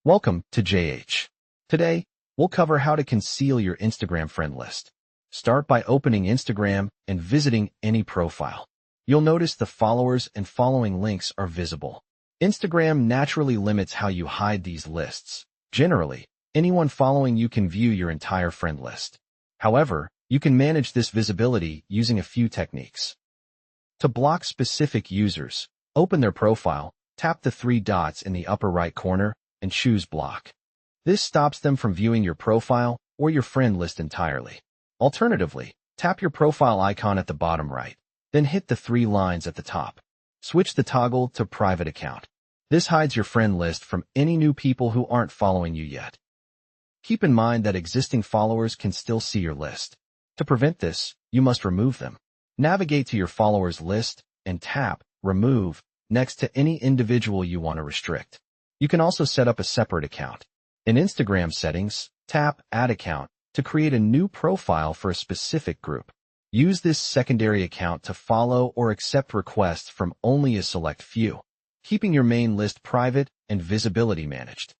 Welcome to JH. Today, we'll cover how to conceal your Instagram friend list. Start by opening Instagram and visiting any profile. You'll notice the followers and following links are visible. Instagram naturally limits how you hide these lists. Generally, anyone following you can view your entire friend list. However, you can manage this visibility using a few techniques. To block specific users, open their profile, tap the three dots in the upper right corner, and choose Block. This stops them from viewing your profile or your friend list entirely. Alternatively, tap your profile icon at the bottom right, then hit the three lines at the top. Switch the toggle to Private Account. This hides your friend list from any new people who aren't following you yet. Keep in mind that existing followers can still see your list. To prevent this, you must remove them. Navigate to your followers list and tap Remove next to any individual you want to restrict. You can also set up a separate account. In Instagram settings, tap Add Account to create a new profile for a specific group. Use this secondary account to follow or accept requests from only a select few, keeping your main list private and visibility managed.